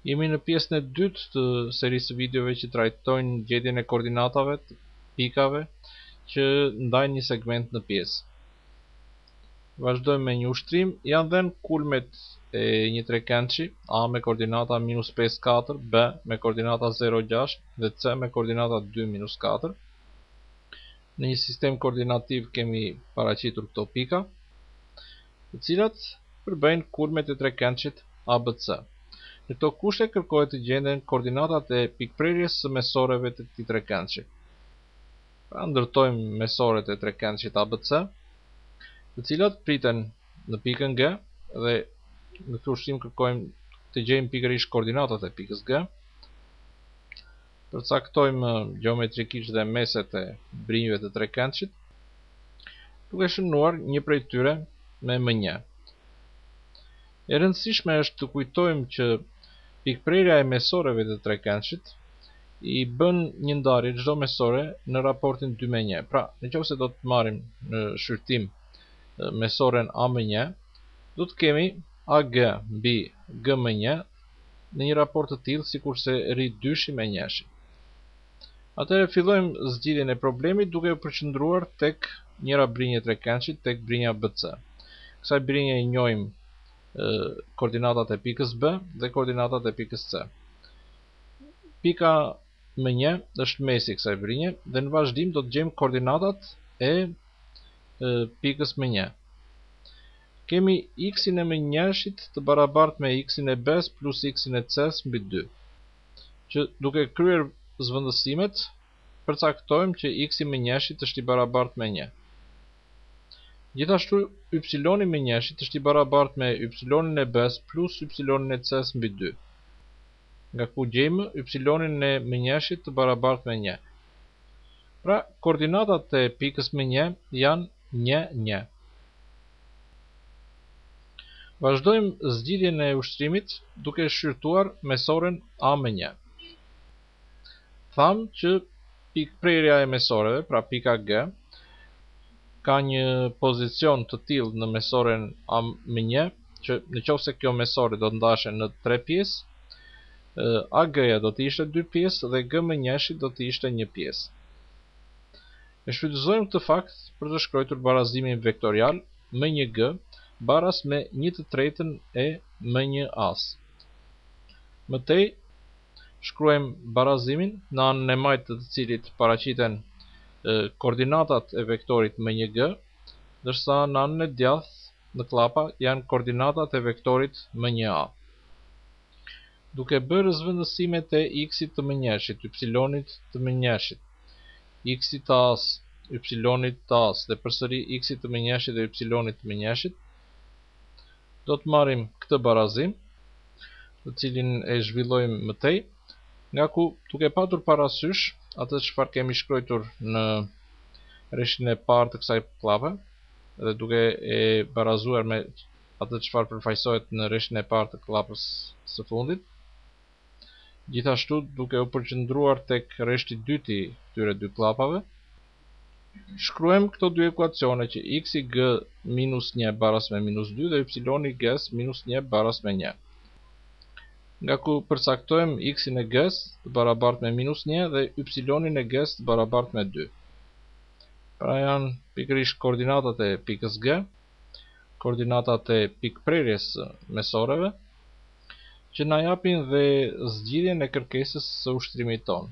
Jemi në pjesën e dytë të serisë së videove që trajtojnë gjetjen e koordinatave të pikave që ndajnë një segment në pjesë. Vazhdojmë me një ushtrim. Janë dhënë kulmet e një trekëndshi, A me koordinata -5,4, B me koordinata 0,6 dhe C me koordinata 2,4. Në një sistem koordinativ kemi paraqitur këto pika, të cilat përbëjnë kulmet e trekëndshit ABC. Në këto kushte kërkohet të gjenden koordinatat e pikprerjes së mesoreve të këtij trekëndshi. Pra ndërtojmë mesoret e trekëndshit ABC, të cilat priten në pikën G dhe në këtë ushtim kërkojmë të gjejmë pikërisht koordinatat e pikës G. Përcaktojmë gjeometrikisht dhe meset e brinjëve të trekëndshit, duke shënuar një prej tyre me M1. E rëndësishme është të kujtojmë që pikprerja e mesoreve të trekëndshit i bën një ndarje çdo mesore në raportin 2:1. Pra, nëse do të marrim në shqyrtim mesoren A-1, do të kemi AG mbi G-1 në një raport të tillë sikurse rri dyshi me njëshi. Atëherë fillojmë zgjidhjen e problemit duke u përqendruar tek njëra brinjë e trekëndshit, tek brinja BC. Kësaj brinje i njohim koordinatat e pikës B dhe koordinatat e pikës C. Pika M1 është mesi i kësaj brinje dhe në vazhdim do të gjejmë koordinatat e pikës M1. Kemi x-in e M1-shit të barabartë me x-in e B-s plus x-in e C-s mbi 2. Që duke kryer zvendësimet, përcaktojmë që x-i M1-shit është i barabartë me 1. Gjithashtu, y-i M1-shit është i barabartë me y-in e B-s plus y-in e C-s mbi 2. Nga ku gjejmë y-in e M1-shit të barabartë me 1. Pra, koordinatat e pikës M1 janë 1, 1. Vazhdojmë zgjidhjen e ushtrimit duke shqyrtuar mesoren A-1. Thamë që pikprerja e mesoreve, pra pika G, ka një pozicion të tillë në mesoren A-1 që nëse kjo mesore do të ndahej në 3 pjesë, AG-ja do të ishte 2 pjesë dhe G-1-shi do të ishte 1 pjesë. E shfrytëzojmë këtë fakt për të shkruar barazimin vektorial M1G baras me 1/3 e M1-as. Më tej shkruajmë barazimin në anën e majtë të cilit paraqiten koordinatat e vektorit M1G, ndërsa në anën e djathtë në klapa janë koordinatat e vektorit M1A. Duke bërë zvendësimet e x-it të M1-shit, y-it të M1-shit, x-it të as, y-it të as dhe përsëri x-it të M1-shit dhe y-it të M1-shit, do të marrim këtë barazim, të cilin e zhvillojmë më tej, nga ku duke patur parasysh atë çfarë kemi shkruar në rreshin e parë të kësaj llape dhe duke e barazuar me atë çfarë përfaqësohet në rreshin e parë të llapës së fundit, gjithashtu duke u përqendruar tek rreshti i dytë i këtyre dy llapave, shkruajmë këto dy ekuacione që x i g minus 1 baras me minus 2 dhe y i g minus 1 baras me 1. Nga ku përcaktojmë x-in e g të barabartë me minus 1 dhe y-in e g të barabartë me 2. Pra janë pikërisht koordinatat e pikës G, koordinatat e pikprerjes së mesoreve, që na japin dhe zgjidhjen e kërkesës së ushtrimit tonë.